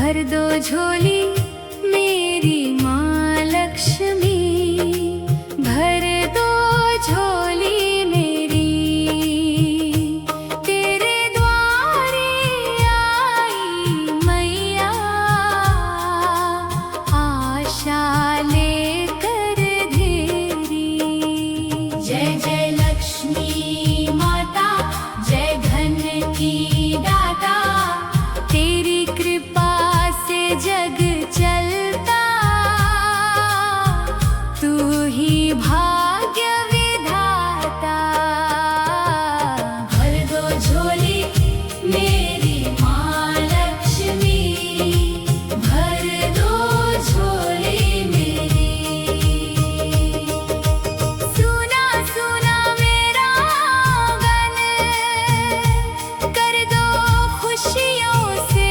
भर दो झोली मेरी माँ लक्ष्मी, भर दो झोली मेरी। तेरे द्वारे आई मैया, आशा लेकर धेरी। जय जय लक्ष्मी माता, जय धन की दाता, तेरी कृपा से जग चलता। तू ही भाग्य विधाता, भर दो झोली मेरी माँ लक्ष्मी, भर दो झोली मेरी। सुना सुना मेरा आंगन, कर दो खुशियों से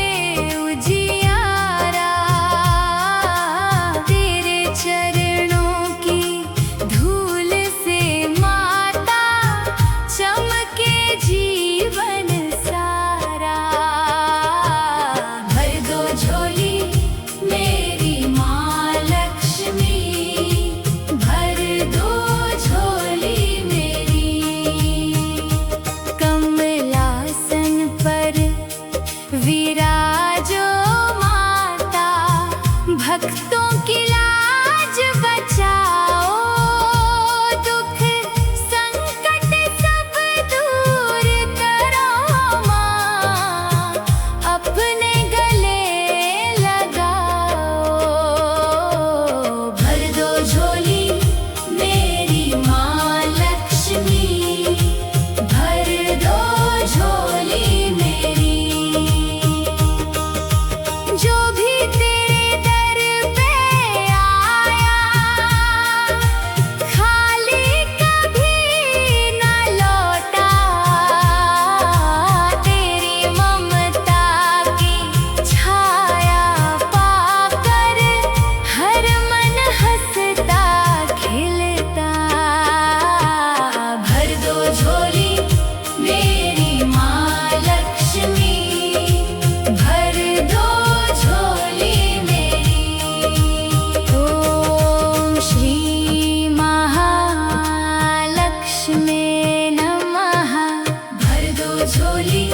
उजियारा। तेरे चरणों की धूल से माता, चमके जीवन सारा। भर दो झोली मेरी माँ लक्ष्मी, भर दो झोली मेरी। कमलासन पर विराजो माता, भक्तों की लाज बचाओ। दुख संकट सब दूर करो माँ, अपने गले लगाओ। भर दो झोली मेरी माँ लक्ष्मी, भर दो झोली मेरी। जो भी तेरे दर पे आया, खाली कभी न लौटा। तेरी ममता की छाया पाकर, हर मन हंसता खिलता। भर दो झोली मेरी माँ लक्ष्मी, भर दो झोली मेरी। ओम श्री महालक्ष्मी नमः। भर दो झोली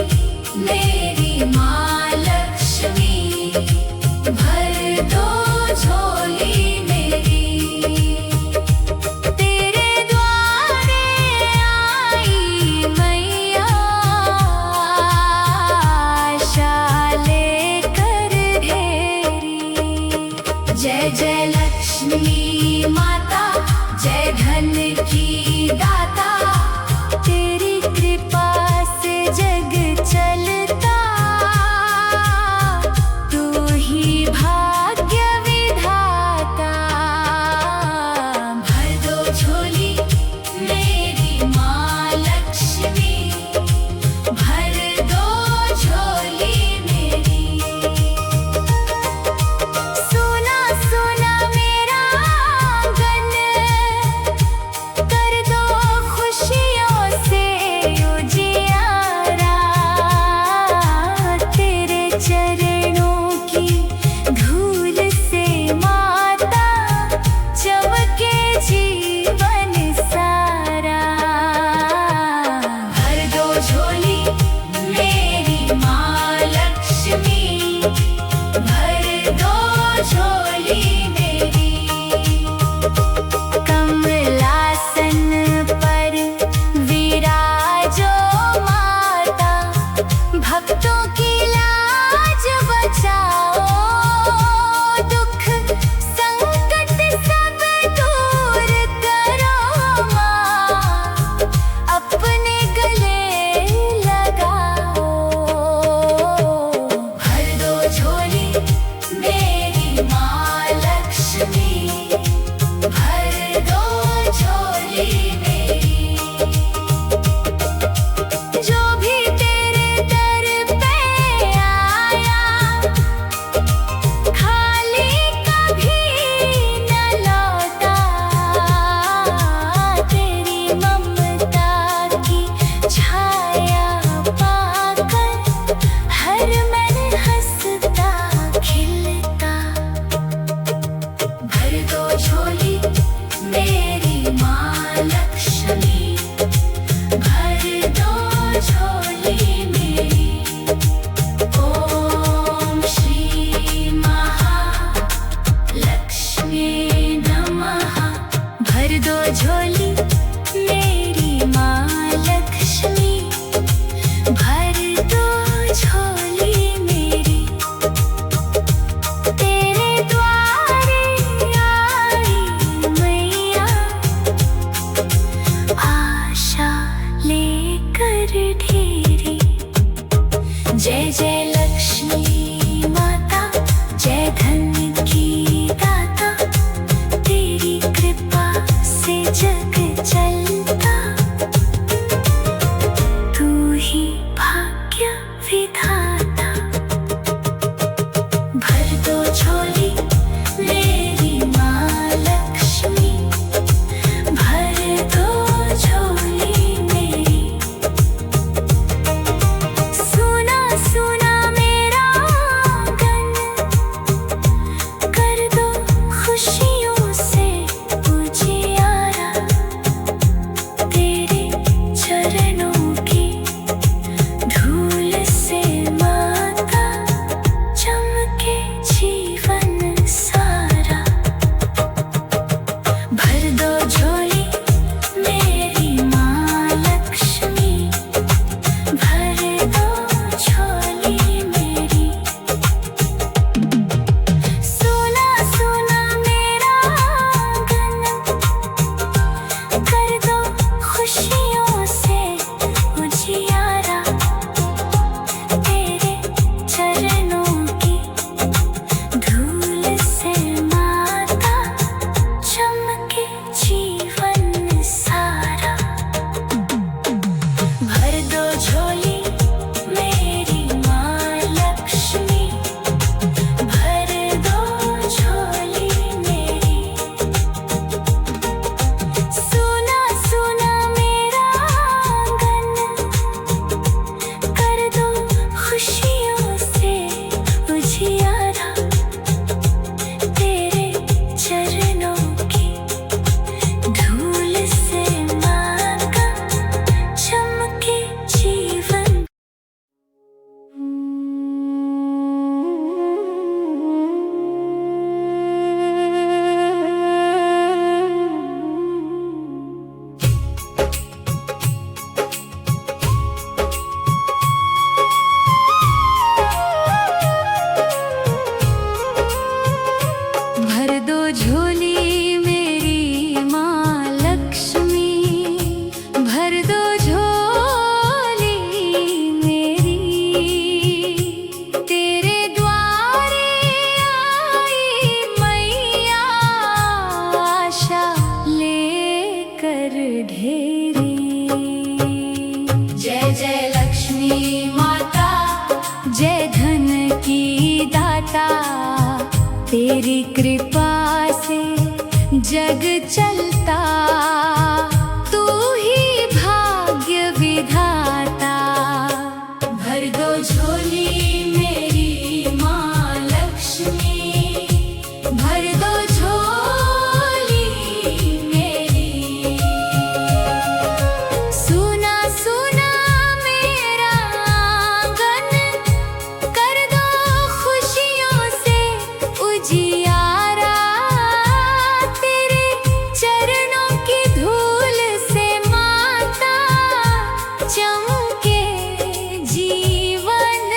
मेरी माँ लक्ष्मी, भर दो झोली मेरी। तेरे द्वारे आई मैया, आशा लेकर धेरी। जय जय लक्ष्मी माता, जय धन की दाता, तेरी कृपा से जग चलता। मेरी। ओम श्री महालक्ष्मी नमः। भर दो झोली मेरी माँ लक्ष्मी, भर दो झोली मेरी। तेरे द्वारे आई मैया, आशा लेकर ढेरी। जय जय लक्ष्मी माता, जय धन की दाता, तेरी कृपा से जग चलता। तू ही भाग्य विधाता। भर दो झोली मेरी माँ लक्ष्मी, भर दो झोली मेरी। सुना सुना मेरा आंगन, कर दो खुशियों से उजियारा। तेरे चरणों की धूल से माता, चमके जीवन सारा। भर दो झोली मेरी माँ लक्ष्मी, भर दो झोली मेरी। सुना सुना मेरा आंगन, कर दो खुशियों से उजियारा। तेरे चरणों की धूल से माता, चमके जीवन सारा। भर दो झोली मेरी माँ लक्ष्मी, भर दो झोली मेरी। सुना सुना मेरा आंगन, कर दो खुशियों से उजियारा। तेरे चरणों की धूल से माता, चमके जीवन। भर दो झोली मेरी माँ लक्ष्मी, भर दो झोली मेरी। तेरे द्वारे आई मैया, आशा लेकर ढेरी। जय जय लक्ष्मी माता, जय धन की दाता, तेरी कृपा से जग चलता। तू ही भाग्य विधाता। भर दो झोली मेरी माँ लक्ष्मी, भर दो झोली मेरी। सुना सुना मेरा आंगन, कर दो खुशियों से उजियारा। तेरे चरणों की धूल से माता, चमके जीवन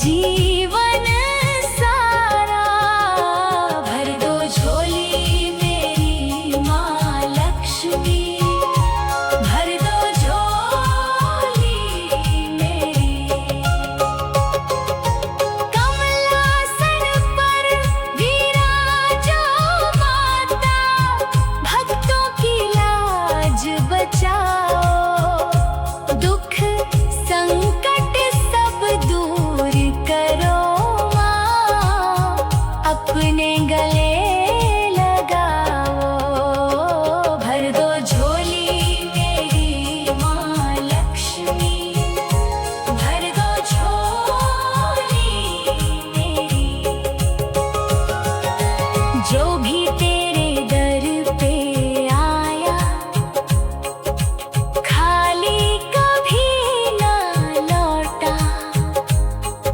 जीवन सारा। भर दो झोली मेरी माँ लक्ष्मी, भर दो झोली मेरी। कमलासन पर विराजो माता, भक्तों की लाज बचाओ। दुख संकट सब दूर करो माँ, अपने गले लगाओ। भर दो झोली मेरी माँ लक्ष्मी, भर दो झोली मेरी। जो भी तेरे दर पे आया, खाली कभी ना लौटा।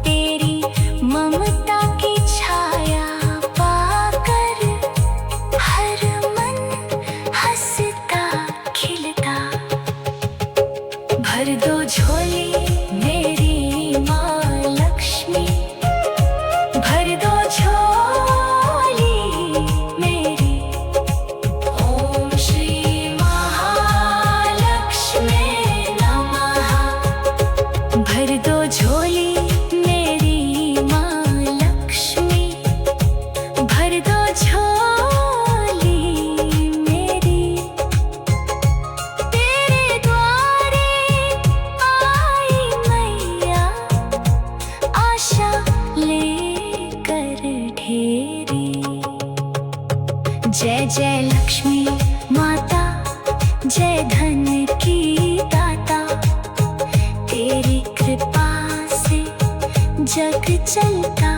तेरी ममता की छाया पाकर हर मन हंसता खिलता। भर दो झोली मेरी माँ लक्ष्मी, भर दो झोली मेरी। ओम श्री महालक्ष्मी नमः। भर दो झोली मेरी माँ लक्ष्मी, भर दो झोली मेरी। तेरे द्वारे आई मैया, आशा लेकर ढेरी। जय जय लक्ष्मी माता, जय धन की दाता। तेरी कृपा से जग चलता